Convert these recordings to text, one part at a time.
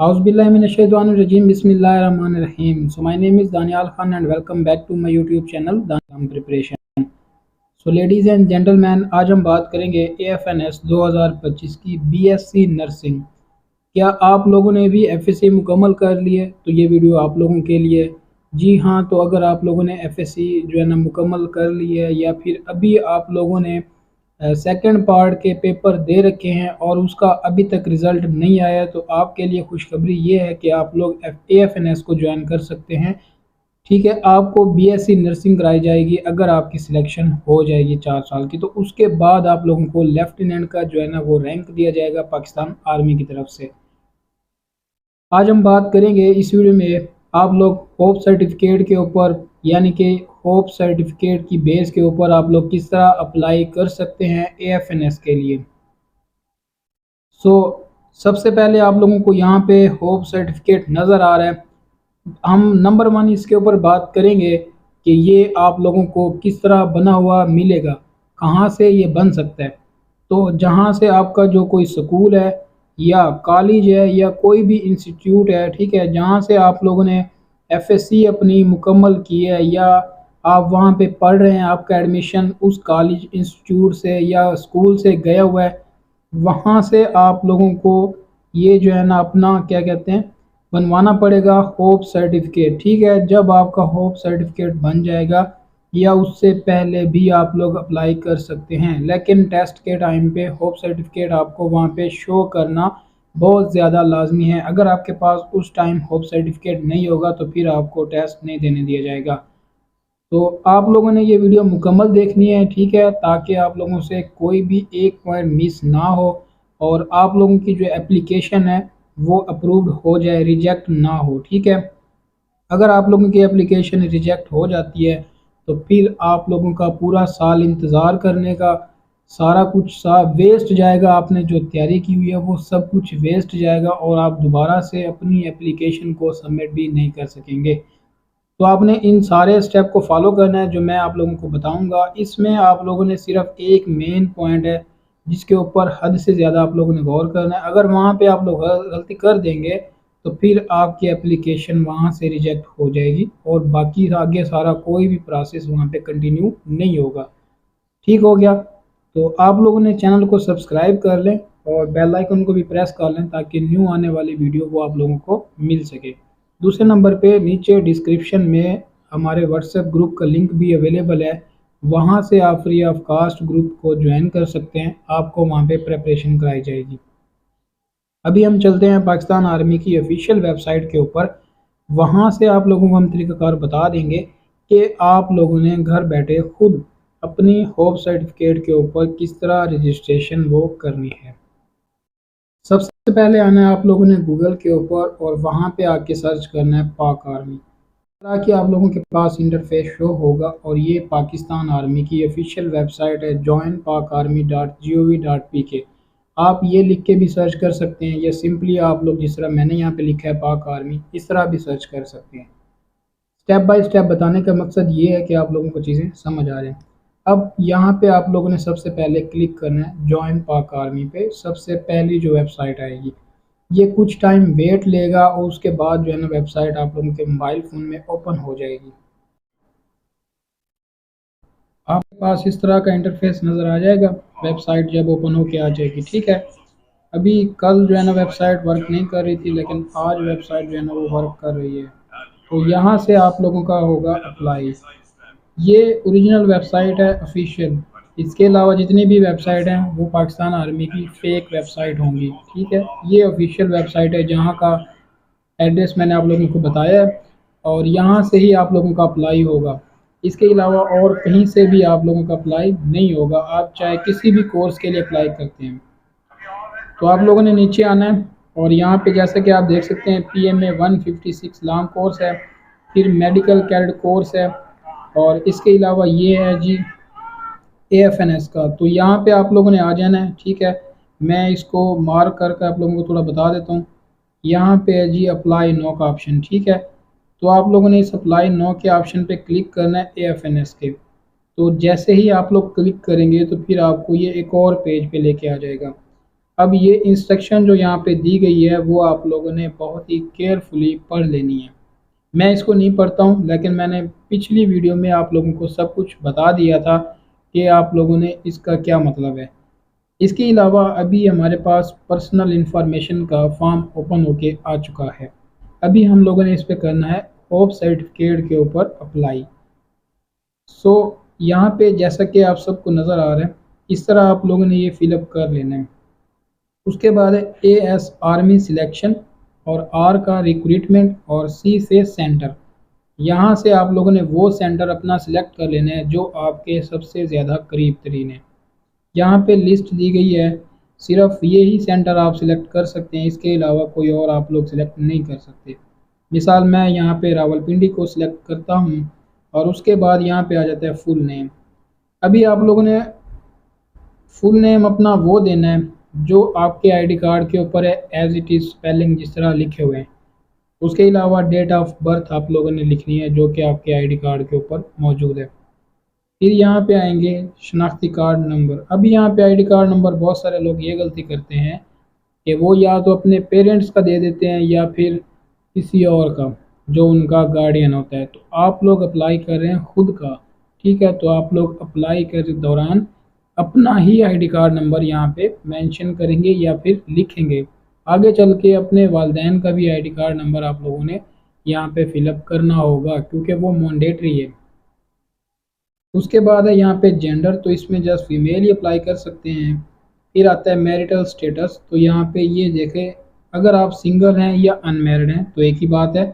Auzubillahiminash-shaytanir-rajim. Bismillahir-rahmanir-rahim. So my name is Danial Khan and welcome back to my YouTube channel Danial Preparation. So ladies and gentlemen, आज हम बात करेंगे AFNS 2025 की BSc nursing. क्या आप लोगों ने भी FSC मुकम्मल कर लिए? तो ये वीडियो आप लोगों के लिए। जी हाँ, तो अगर आप लोगों ने FSC जो है ना मुकम्मल कर ली है या फिर अभी आप लोगों ने सेकंड पार्ट के पेपर दे रखे हैं और उसका अभी तक रिज़ल्ट नहीं आया, तो आपके लिए खुशखबरी ये है कि आप लोग AFNS को ज्वाइन कर सकते हैं। ठीक है, आपको BSc नर्सिंग कराई जाएगी अगर आपकी सिलेक्शन हो जाएगी 4 साल की, तो उसके बाद आप लोगों को लेफ्टिनेंट का जो है ना वो रैंक दिया जाएगा पाकिस्तान आर्मी की तरफ से। आज हम बात करेंगे इस वीडियो में आप लोग होप सर्टिफिकेट के ऊपर, यानी कि होप सर्टिफिकेट की बेस के ऊपर आप लोग किस तरह अप्लाई कर सकते हैं AFNS के लिए। सबसे पहले आप लोगों को यहाँ पे होप सर्टिफिकेट नज़र आ रहा है। हम नंबर 1 इसके ऊपर बात करेंगे कि ये आप लोगों को किस तरह बना हुआ मिलेगा, कहाँ से ये बन सकता है। तो जहाँ से आपका जो कोई स्कूल है या कॉलेज है या कोई भी इंस्टीट्यूट है, ठीक है, जहाँ से आप लोगों ने FSC अपनी मुकम्मल की है या आप वहाँ पे पढ़ रहे हैं, आपका एडमिशन उस कॉलेज इंस्टीट्यूट से या स्कूल से गया हुआ है, वहाँ से आप लोगों को ये जो है ना अपना क्या कहते हैं बनवाना पड़ेगा होप सर्टिफिकेट। ठीक है, जब आपका होप सर्टिफिकेट बन जाएगा या उससे पहले भी आप लोग अप्लाई कर सकते हैं, लेकिन टेस्ट के टाइम पे होप सर्टिफिकेट आपको वहाँ पे शो करना बहुत ज़्यादा लाजमी है। अगर आपके पास उस टाइम होप सर्टिफिकेट नहीं होगा तो फिर आपको टेस्ट नहीं देने दिया जाएगा। तो आप लोगों ने ये वीडियो मुकम्मल देखनी है, ठीक है, ताकि आप लोगों से कोई भी एक पॉइंट मिस ना हो और आप लोगों की जो एप्लीकेशन है वो अप्रूव्ड हो जाए, रिजेक्ट ना हो। ठीक है, अगर आप लोगों की एप्लीकेशन रिजेक्ट हो जाती है तो फिर आप लोगों का पूरा साल इंतज़ार करने का सारा कुछ वेस्ट जाएगा। आपने जो तैयारी की हुई है वो सब कुछ वेस्ट जाएगा और आप दोबारा से अपनी एप्लीकेशन को सबमिट भी नहीं कर सकेंगे। तो आपने इन सारे स्टेप को फॉलो करना है जो मैं आप लोगों को बताऊंगा। इसमें आप लोगों ने सिर्फ एक मेन पॉइंट है जिसके ऊपर हद से ज़्यादा आप लोगों ने गौर करना है। अगर वहाँ पे आप लोग गलती कर देंगे तो फिर आपकी एप्लीकेशन वहाँ से रिजेक्ट हो जाएगी और बाकी आगे सारा कोई भी प्रोसेस वहाँ पे कंटिन्यू नहीं होगा। ठीक हो गया, तो आप लोगों ने चैनल को सब्सक्राइब कर लें और बेल आइकन को भी प्रेस कर लें ताकि न्यू आने वाली वीडियो वो आप लोगों को मिल सके। दूसरे नंबर पे नीचे डिस्क्रिप्शन में हमारे व्हाट्सएप ग्रुप का लिंक भी अवेलेबल है, वहाँ से आप फ्री ऑफ कास्ट ग्रुप को ज्वाइन कर सकते हैं, आपको वहाँ पे प्रिपरेशन कराई जाएगी। अभी हम चलते हैं पाकिस्तान आर्मी की ऑफिशियल वेबसाइट के ऊपर, वहाँ से आप लोगों को हम तरीक़ाकार बता देंगे कि आप लोगों ने घर बैठे खुद अपनी होप सर्टिफिकेट के ऊपर किस तरह रजिस्ट्रेशन वो करनी है। सबसे पहले आना है आप लोगों ने गूगल के ऊपर और वहाँ पे आके सर्च करना है पाक आर्मी। ताकि आप लोगों के पास इंटरफेस शो होगा और ये पाकिस्तान आर्मी की ऑफिशियल वेबसाइट है joinpakarmy.gov.pk। आप ये लिख के भी सर्च कर सकते हैं या सिंपली आप लोग जिस तरह मैंने यहाँ पे लिखा है पाक आर्मी, इस तरह भी सर्च कर सकते हैं। स्टेप बाय स्टेप बताने का मकसद ये है कि आप लोगों को चीज़ें समझ आ जाए। अब यहाँ पे आप लोगों ने सबसे पहले क्लिक करना है जॉइन पाक आर्मी पे, सबसे पहली जो वेबसाइट आएगी। ये कुछ टाइम वेट लेगा और उसके बाद जो है ना वेबसाइट आप लोगों के मोबाइल फ़ोन में ओपन हो जाएगी। आपके पास इस तरह का इंटरफेस नज़र आ जाएगा वेबसाइट जब ओपन हो के आ जाएगी। ठीक है, अभी कल जो है ना वेबसाइट वर्क नहीं कर रही थी, लेकिन आज वेबसाइट जो है ना वो वर्क कर रही है। तो यहाँ से आप लोगों का होगा अप्लाई। ये ओरिजिनल वेबसाइट है ऑफिशियल, इसके अलावा जितनी भी वेबसाइट हैं वो पाकिस्तान आर्मी की फ़ेक वेबसाइट होंगी। ठीक है, ये ऑफिशियल वेबसाइट है जहाँ का एड्रेस मैंने आप लोगों को बताया है और यहाँ से ही आप लोगों का अप्लाई होगा। इसके अलावा और कहीं से भी आप लोगों का अप्लाई नहीं होगा, आप चाहे किसी भी कोर्स के लिए अप्लाई करते हैं। तो आप लोगों ने नीचे आना है और यहाँ पे जैसे कि आप देख सकते हैं PMA 156 लॉन्ग कोर्स है, फिर मेडिकल कैडेट कोर्स है और इसके अलावा ये है जी AFNS का। तो यहाँ पे आप लोगों ने आ जाना है। ठीक है, मैं इसको मार्क करके आप लोगों को थोड़ा बता देता हूँ। यहाँ पे है जी अप्लाई नो का ऑप्शन। ठीक है, तो आप लोगों ने इस अप्लाई नो के ऑप्शन पे क्लिक करना है AFNS के। तो जैसे ही आप लोग क्लिक करेंगे तो फिर आपको ये एक और पेज पे लेके आ जाएगा। अब ये इंस्ट्रक्शन जो यहाँ पे दी गई है वो आप लोगों ने बहुत ही केयरफुली पढ़ लेनी है। मैं इसको नहीं पढ़ता हूँ, लेकिन मैंने पिछली वीडियो में आप लोगों को सब कुछ बता दिया था कि आप लोगों ने इसका क्या मतलब है। इसके अलावा अभी हमारे पास पर्सनल इंफॉर्मेशन का फॉर्म ओपन होके आ चुका है। अभी हम लोगों ने इस पे करना है होप सर्टिफिकेट के ऊपर अप्लाई। सो यहाँ पे जैसा कि आप सबको नज़र आ रहा है, इस तरह आप लोगों ने ये फिलअप कर लेना है। उसके बाद है AS आर्मी सिलेक्शन और R का रिक्रूटमेंट और C से सेंटर। यहाँ से आप लोगों ने वो सेंटर अपना सिलेक्ट कर लेना है जो आपके सबसे ज़्यादा करीब तरीन है। यहाँ पे लिस्ट दी गई है, सिर्फ ये ही सेंटर आप सिलेक्ट कर सकते हैं, इसके अलावा कोई और आप लोग सिलेक्ट नहीं कर सकते। मिसाल मैं यहाँ पे रावलपिंडी को सिलेक्ट करता हूँ और उसके बाद यहाँ पे आ जाता है फुल नेम। अभी आप लोगों ने फुल नेम अपना वो देना है जो आपके आईडी कार्ड के ऊपर है, एज इट इज़ स्पेलिंग जिस तरह लिखे हुए हैं। उसके अलावा डेट ऑफ बर्थ आप लोगों ने लिखनी है जो कि आपके आईडी कार्ड के ऊपर मौजूद है। फिर यहाँ पे आएंगे शनाख्ती कार्ड नंबर। अभी यहाँ पे आईडी कार्ड नंबर बहुत सारे लोग ये गलती करते हैं कि वो या तो अपने पेरेंट्स का दे देते हैं या फिर किसी और का जो उनका गार्डियन होता है। तो आप लोग अप्लाई कर रहे हैं खुद का, ठीक है। तो आप लोग अप्लाई कर दौरान अपना ही आईडी कार्ड नंबर यहाँ पे मेंशन करेंगे या फिर लिखेंगे। आगे चल के अपने वालिदैन का भी आईडी कार्ड नंबर आप लोगों ने यहाँ पे फिलअप करना होगा क्योंकि वो मैंडेटरी है। उसके बाद है यहाँ पे जेंडर, तो इसमें जस्ट फीमेल ही अप्लाई कर सकते हैं। फिर आता है मैरिटल स्टेटस, तो यहाँ पे ये देखें अगर आप सिंगल हैं या अनमैरिड हैं तो एक ही बात है।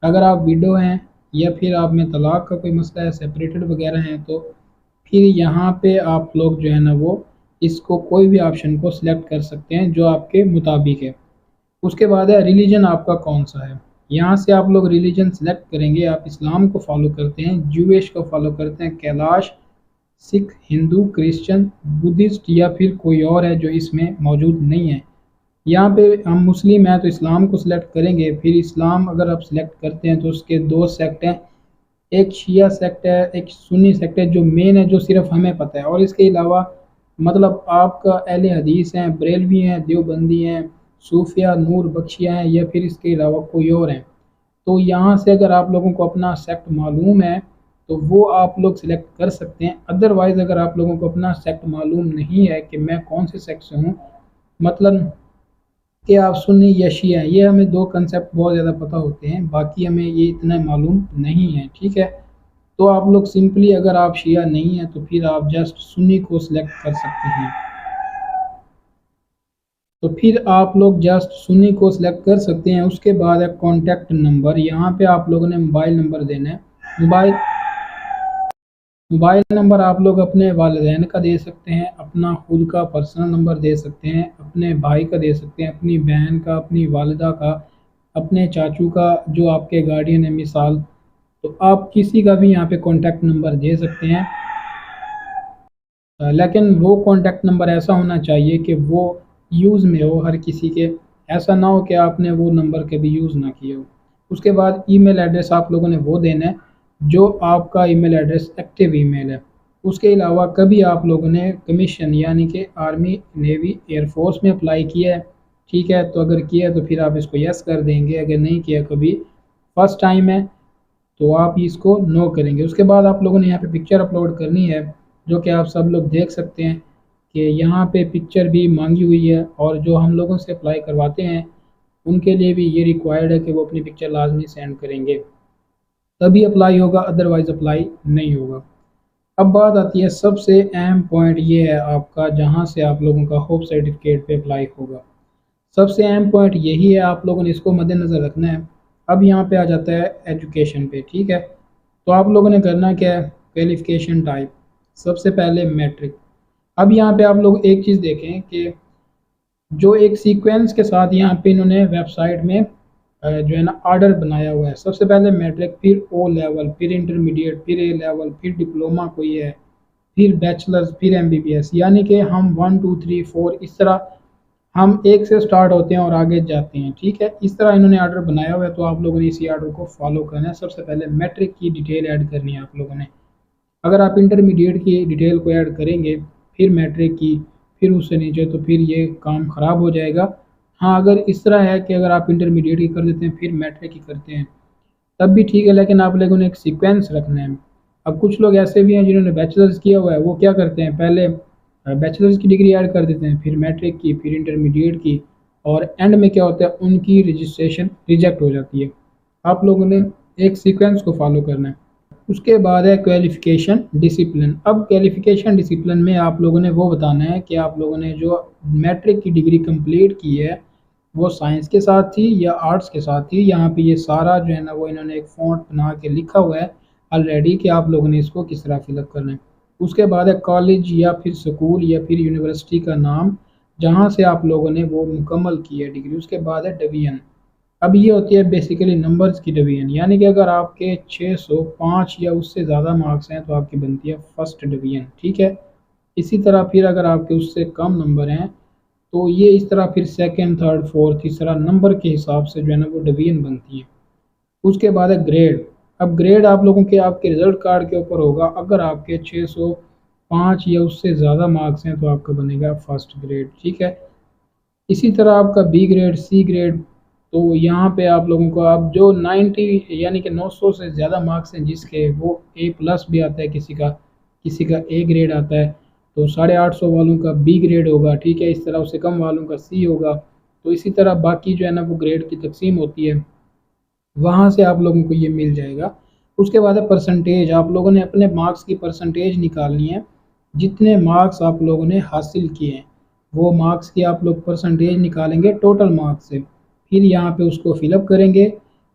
अगर आप विडो हैं या फिर आप में तलाक का कोई मसला है, सेपरेटेड वगैरह हैं, तो फिर यहाँ पे आप लोग जो है ना वो इसको कोई भी ऑप्शन को सिलेक्ट कर सकते हैं जो आपके मुताबिक है। उसके बाद है रिलीजन आपका कौन सा है, यहाँ से आप लोग रिलीजन सेलेक्ट करेंगे। आप इस्लाम को फॉलो करते हैं, ज्यूइश को फॉलो करते हैं, कैलाश, सिख, हिंदू, क्रिश्चियन, बुद्धिस्ट या फिर कोई और है जो इसमें मौजूद नहीं है। यहाँ पे हम मुस्लिम हैं तो इस्लाम को सिलेक्ट करेंगे। फिर इस्लाम अगर आप सिलेक्ट करते हैं तो उसके दो सेक्ट हैं, एक शिया सेक्ट है, एक सुन्नी सेक्ट है जो मेन है, जो सिर्फ हमें पता है। और इसके अलावा मतलब आपका अहले हदीस हैं, बरेलवी हैं, देवबंदी हैं, सूफिया, नूर बख्शिया हैं या फिर इसके अलावा कोई और हैं। तो यहाँ से अगर आप लोगों को अपना सेक्ट मालूम है तो वो आप लोग सिलेक्ट कर सकते हैं। अदरवाइज़ अगर आप लोगों को अपना सेक्ट मालूम नहीं है कि मैं कौन से सेक्ट से हूँ, मतलब कि आप सुन्नी या शिया हैं, ये हमें दो कंसेप्ट बहुत ज़्यादा पता होते हैं, बाकी हमें ये इतना मालूम नहीं है, ठीक है। तो आप लोग सिंपली अगर आप शिया नहीं हैं तो फिर आप जस्ट सुन्नी को सिलेक्ट कर सकते हैं। तो फिर आप लोग जस्ट सुन्नी को सिलेक्ट कर सकते हैं। उसके बाद है कॉन्टैक्ट नंबर, यहाँ पे आप लोगों ने मोबाइल नंबर देना है। मोबाइल नंबर आप लोग अपने वालिदैन का दे सकते हैं, अपना खुद का पर्सनल नंबर दे सकते हैं, अपने भाई का दे सकते हैं, अपनी बहन का, अपनी वालिदा का, अपने चाचू का जो आपके गार्डियन है मिसाल। तो आप किसी का भी यहाँ पे कॉन्टैक्ट नंबर दे सकते हैं, लेकिन वो कॉन्टैक्ट नंबर ऐसा होना चाहिए कि वो यूज़ में हो हर किसी के, ऐसा ना हो कि आपने वो नंबर कभी यूज़ ना किया हो। उसके बाद ईमेल एड्रेस आप लोगों ने वो देना है जो आपका ईमेल एड्रेस एक्टिव ईमेल है। उसके अलावा कभी आप लोगों ने कमीशन यानी कि आर्मी, नेवी, एयरफोर्स में अप्लाई किया है, ठीक है। तो अगर किया तो फिर आप इसको यस कर देंगे, अगर नहीं किया कभी फर्स्ट टाइम है तो आप इसको नो करेंगे। उसके बाद आप लोगों ने यहाँ पे पिक्चर अपलोड करनी है, जो कि आप सब लोग देख सकते हैं कि यहाँ पे पिक्चर भी मांगी हुई है। और जो हम लोगों से अप्लाई करवाते हैं उनके लिए भी ये रिक्वायर्ड है कि वो अपनी पिक्चर लाजमी सेंड करेंगे, तभी अप्लाई होगा, अदरवाइज़ अप्लाई नहीं होगा। अब बात आती है सबसे अहम पॉइंट, ये है आपका जहाँ से आप लोगों का होप सर्टिफिकेट पे अप्लाई होगा। सबसे अहम पॉइंट यही है, आप लोगों ने इसको मद्देनज़र रखना है। अब यहाँ पे आ जाता है एजुकेशन पे, ठीक है। तो आप लोगों ने करना क्या है, क्वालिफ़िकेशन टाइप, सबसे पहले मैट्रिक। अब यहाँ पे आप लोग एक चीज़ देखें कि जो एक सीक्वेंस के साथ यहाँ पे इन्होंने वेबसाइट में जो है ना ऑर्डर बनाया हुआ है। सबसे पहले मैट्रिक, फिर ओ लेवल, फिर इंटरमीडिएट, फिर ए लेवल, फिर डिप्लोमा कोई है, फिर बैचलर्स, फिर एमबीबीएस, यानी कि हम 1 2 3 4 इस तरह हम एक से स्टार्ट होते हैं और आगे जाते हैं, ठीक है। इस तरह इन्होंने ऑर्डर बनाया हुआ है, तो आप लोगों ने इसी ऑर्डर को फॉलो करना है। सबसे पहले मैट्रिक की डिटेल ऐड करनी है आप लोगों ने। अगर आप इंटरमीडिएट की डिटेल को ऐड करेंगे, फिर मैट्रिक की, फिर उससे नीचे, तो फिर ये काम ख़राब हो जाएगा। हाँ, अगर इस तरह है कि अगर आप इंटरमीडिएट की कर देते हैं फिर मैट्रिक की करते हैं तब भी ठीक है, लेकिन आप लोगों ने एक सीक्वेंस रखना है। अब कुछ लोग ऐसे भी हैं जिन्होंने बैचलर्स किया हुआ है, वो क्या करते हैं, पहले बैचलर्स की डिग्री ऐड कर देते हैं, फिर मैट्रिक की, फिर इंटरमीडिएट की, और एंड में क्या होता है, उनकी रजिस्ट्रेशन रिजेक्ट हो जाती है। आप लोगों ने एक सीक्वेंस को फॉलो करना है। उसके बाद है क्वालिफिकेशन डिसिप्लिन। अब क्वालिफिकेशन डिसिप्लिन में आप लोगों ने वो बताना है कि आप लोगों ने जो मैट्रिक की डिग्री कंप्लीट की है वो साइंस के साथ थी या आर्ट्स के साथ थी। यहाँ पे ये सारा जो है ना वो इन्होंने एक फॉन्ट बना के लिखा हुआ है ऑलरेडी कि आप लोगों ने इसको किस तरह फिलअप करना है। उसके बाद है कॉलेज या फिर स्कूल या फिर यूनिवर्सिटी का नाम जहाँ से आप लोगों ने वो मुकम्मल की है डिग्री। उसके बाद है डिवीजन। अब ये होती है बेसिकली नंबर्स की डिवीजन, यानी कि अगर आपके 605 या उससे ज़्यादा मार्क्स हैं तो आपकी बनती है फर्स्ट डिवीजन, ठीक है। इसी तरह फिर अगर आपके उससे कम नंबर हैं तो ये इस तरह फिर सेकंड, थर्ड, फोर्थ, तीसरा नंबर के हिसाब से जो है ना वो डिवीजन बनती है। उसके बाद है ग्रेड। अब ग्रेड आप लोगों के आपके रिजल्ट कार्ड के ऊपर होगा। अगर आपके 605 या उससे ज़्यादा मार्क्स हैं तो आपका बनेगा फर्स्ट ग्रेड, ठीक है। इसी तरह आपका बी ग्रेड, सी ग्रेड, तो यहाँ पे आप लोगों को अब जो 90 यानी कि 900 से ज़्यादा मार्क्स हैं जिसके, वो ए प्लस भी आता है, किसी का ए ग्रेड आता है, तो 850 वालों का बी ग्रेड होगा, ठीक है। इस तरह उससे कम वालों का सी होगा। तो इसी तरह बाकी जो है ना वो ग्रेड की तकसीम होती है, वहाँ से आप लोगों को ये मिल जाएगा। उसके बाद है परसेंटेज। आप लोगों ने अपने मार्क्स की परसेंटेज निकालनी है, जितने मार्क्स आप लोगों ने हासिल किए हैं वो मार्क्स की आप लोग परसेंटेज निकालेंगे टोटल मार्क्स से, फिर यहाँ पे उसको फिलअप करेंगे,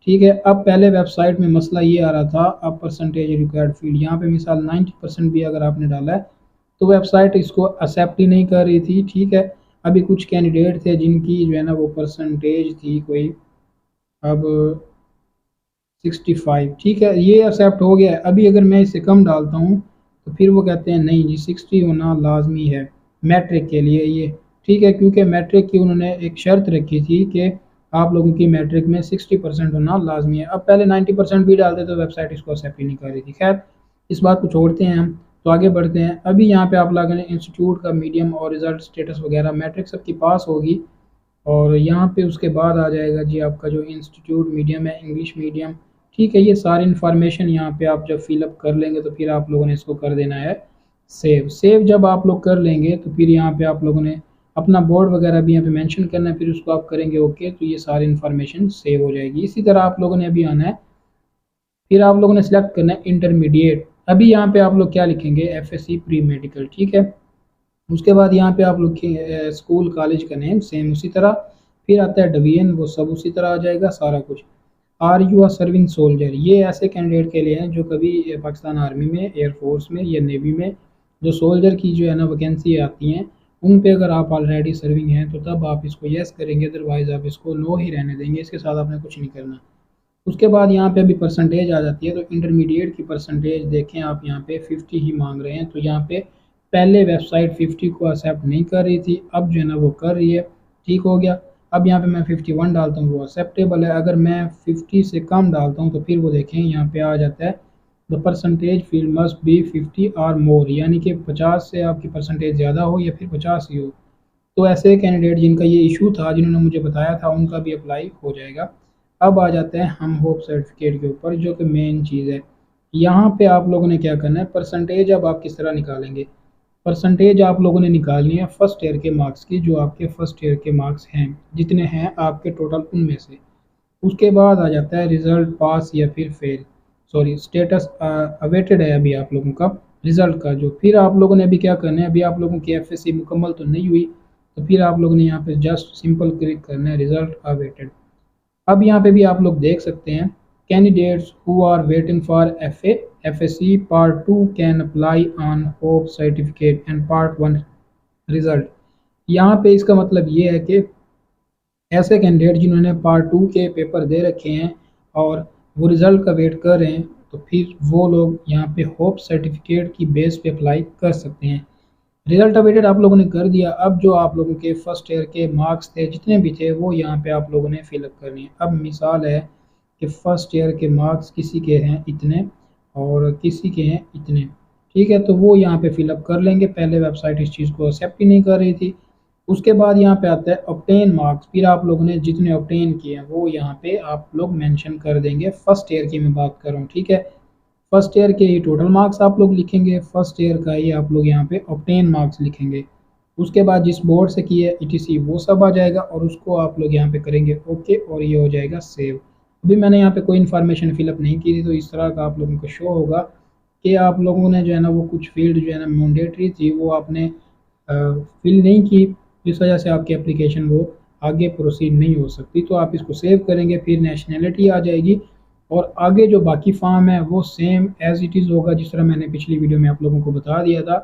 ठीक है। अब पहले वेबसाइट में मसला ये आ रहा था, अब परसेंटेज रिक्वायर्ड फील्ड, यहाँ पे मिसाल 90% भी अगर आपने डाला है तो वेबसाइट इसको एक्सेप्ट ही नहीं कर रही थी, ठीक है। अभी कुछ कैंडिडेट थे जिनकी जो है ना वो परसेंटेज थी कोई, अब 65, ठीक है, ये एक्सेप्ट हो गया है। अभी अगर मैं इससे कम डालता हूँ तो फिर वो कहते हैं नहीं जी 60 होना लाजमी है मैट्रिक के लिए ये, ठीक है, क्योंकि मैट्रिक की उन्होंने एक शर्त रखी थी कि आप लोगों की मैट्रिक में 60% होना लाजमी है। अब पहले 90% भी डालते तो वेबसाइट इसको एक्सेप्ट ही नहीं कर रही थी। खैर, इस बात को छोड़ते हैं हम, तो आगे बढ़ते हैं। अभी यहाँ पे आप लोगों ने इंस्टीट्यूट का मीडियम और रिजल्ट स्टेटस वगैरह, मैट्रिक सबकी पास होगी, और यहाँ पे उसके बाद आ जाएगा जी आपका जो इंस्टीट्यूट मीडियम है, इंग्लिश मीडियम, ठीक है। ये सारी इन्फॉर्मेशन यहाँ पे आप जब फिलअप कर लेंगे तो फिर आप लोगों ने इसको कर देना है सेव। सेव जब आप लोग कर लेंगे तो फिर यहाँ पे आप लोगों ने अपना बोर्ड वगैरह भी यहाँ पे मेंशन करना है, फिर उसको आप करेंगे ओके, तो ये सारी इन्फॉर्मेशन सेव हो जाएगी। इसी तरह आप लोगों ने अभी आना है, फिर आप लोगों ने सिलेक्ट करना है इंटरमीडिएट। अभी यहाँ पे आप लोग क्या लिखेंगे, एफएससी प्री मेडिकल, ठीक है। उसके बाद यहाँ पे आप लोग स्कूल कॉलेज का नेम सेम उसी तरह, फिर आता है डिवीजन, वो सब उसी तरह आ जाएगा सारा कुछ। Are you are serving soldier, ये ऐसे कैंडिडेट के लिए हैं जो कभी पाकिस्तान आर्मी में, एयरफोर्स में या नेवी में जो सोल्जर की जो है ना वैकेंसी आती हैं, उन पे अगर आप ऑलरेडी सर्विंग हैं तो तब आप इसको यस करेंगे, अदरवाइज़ आप इसको नो ही रहने देंगे, इसके साथ आपने कुछ नहीं करना। उसके बाद यहाँ पे अभी परसेंटेज आ जाती है, तो इंटरमीडिएट की परसेंटेज देखें आप, यहाँ पे 50 ही मांग रहे हैं। तो यहाँ पे पहले वेबसाइट 50 को एक्सेप्ट नहीं कर रही थी, अब जो है ना वो कर रही है, ठीक हो गया। अब यहाँ पे मैं 51 डालता हूँ, वो एक्सेप्टेबल है। अगर मैं 50 से कम डालता हूँ तो फिर वो देखें यहाँ पे आ जाता है the percentage field must be 50 और मोर, यानी कि 50 से आपकी परसेंटेज ज़्यादा हो या फिर 50 ही हो। तो ऐसे कैंडिडेट जिनका ये इशू था, जिन्होंने मुझे बताया था, उनका भी अप्लाई हो जाएगा। अब आ जाते हैं हम होप सर्टिफिकेट के ऊपर, जो कि मेन चीज़ है। यहाँ पे आप लोगों ने क्या करना है, परसेंटेज अब आप किस तरह निकालेंगे। परसेंटेज आप लोगों ने निकालनी है फर्स्ट ईयर के मार्क्स की, जो आपके फर्स्ट ईयर के मार्क्स हैं जितने हैं आपके टोटल उनमें से। उसके बाद आ जाता है रिज़ल्ट पास या फिर फेल, सॉरी स्टेटस अवेटेड है अभी आप लोगों का रिज़ल्ट का। जो फिर आप लोगों ने अभी क्या करना है, अभी आप लोगों की एफएससी मुकम्मल तो नहीं हुई, तो फिर आप लोगों ने यहाँ पे जस्ट सिंपल क्लिक करना है रिज़ल्ट अवेटेड। अब यहाँ पे भी आप लोग देख सकते हैं candidates who are waiting for FSc part 2 can apply on hope certificate and part 1 result. यहाँ पे इसका मतलब ये है कि ऐसे कैंडिडेट जिन्होंने पार्ट 2 के पेपर दे रखे हैं और वो रिज़ल्ट का वेट कर रहे हैं, तो फिर वो लोग यहाँ पे होप सर्टिफिकेट की बेस पे अप्लाई कर सकते हैं। रिजल्ट अवेटेड आप लोगों ने कर दिया। अब जो आप लोगों के फर्स्ट ईयर के मार्क्स थे जितने भी थे वो यहाँ पे आप लोगों ने फिलअप करने हैं। अब मिसाल है कि फर्स्ट ईयर के मार्क्स किसी के हैं इतने और किसी के हैं इतने, ठीक है, तो वो यहाँ पे फिलअप कर लेंगे। पहले वेबसाइट इस चीज़ को एक्सेप्ट ही नहीं कर रही थी। उसके बाद यहाँ पे आता है ऑब्टेन मार्क्स। फिर आप लोगों ने जितने ऑब्टेन किए हैं वो यहाँ पे आप लोग मेंशन कर देंगे। फर्स्ट ईयर की मैं बात कर रहा हूँ, ठीक है। फर्स्ट ईयर के ही टोटल मार्क्स आप लोग लिखेंगे, फर्स्ट ईयर का ही आप लोग यहाँ पे ऑब्टेन मार्क्स लिखेंगे। उसके बाद जिस बोर्ड से किए ईटीसी वो सब आ जाएगा और उसको आप लोग यहाँ पे करेंगे ओके, और ये हो जाएगा सेव। अभी मैंने यहाँ पे कोई इन्फॉर्मेशन फिलअप नहीं की थी, तो इस तरह का आप लोगों को शो होगा कि आप लोगों ने जो है ना वो कुछ फील्ड जो है ना मैंडेटरी थी वो आपने फिल नहीं की, जिस वजह से आपकी एप्लीकेशन वो आगे प्रोसीड नहीं हो सकती। तो आप इसको सेव करेंगे, फिर नेशनैलिटी आ जाएगी और आगे जो बाकी फॉर्म है वो सेम एज़ इट इज़ होगा, जिस तरह मैंने पिछली वीडियो में आप लोगों को बता दिया था।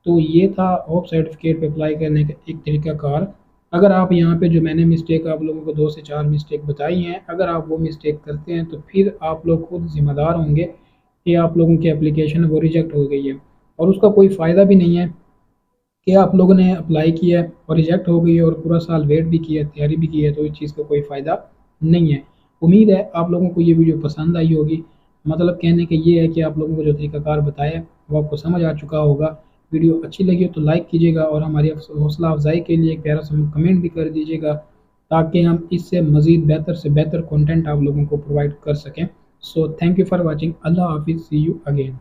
तो ये था होप सर्टिफिकेट पे अप्लाई करने का एक तरीकाकार। अगर आप यहाँ पे जो मैंने मिस्टेक आप लोगों को 2 से 4 मिस्टेक बताई हैं, अगर आप वो मिस्टेक करते हैं तो फिर आप लोग खुद ज़िम्मेदार होंगे कि आप लोगों की एप्लीकेशन वो रिजेक्ट हो गई है, और उसका कोई फ़ायदा भी नहीं है कि आप लोगों ने अप्लाई किया है और रिजेक्ट हो गई है और पूरा साल वेट भी किया है, तैयारी भी की है, तो इस चीज़ का कोई फ़ायदा नहीं है। उम्मीद है आप लोगों को ये वीडियो पसंद आई होगी। मतलब कहने का ये है कि आप लोगों को जो तरीकाकार बताया है वो आपको समझ आ चुका होगा। वीडियो अच्छी लगी हो तो लाइक कीजिएगा और हमारी हौसला अफजाई के लिए एक प्यारा सा कमेंट भी कर दीजिएगा, ताकि हम इससे मज़ीद बेहतर से बेहतर कंटेंट आप लोगों को प्रोवाइड कर सकें। So thank you for watching. अल्लाह हाफिज़, सी यू अगेन।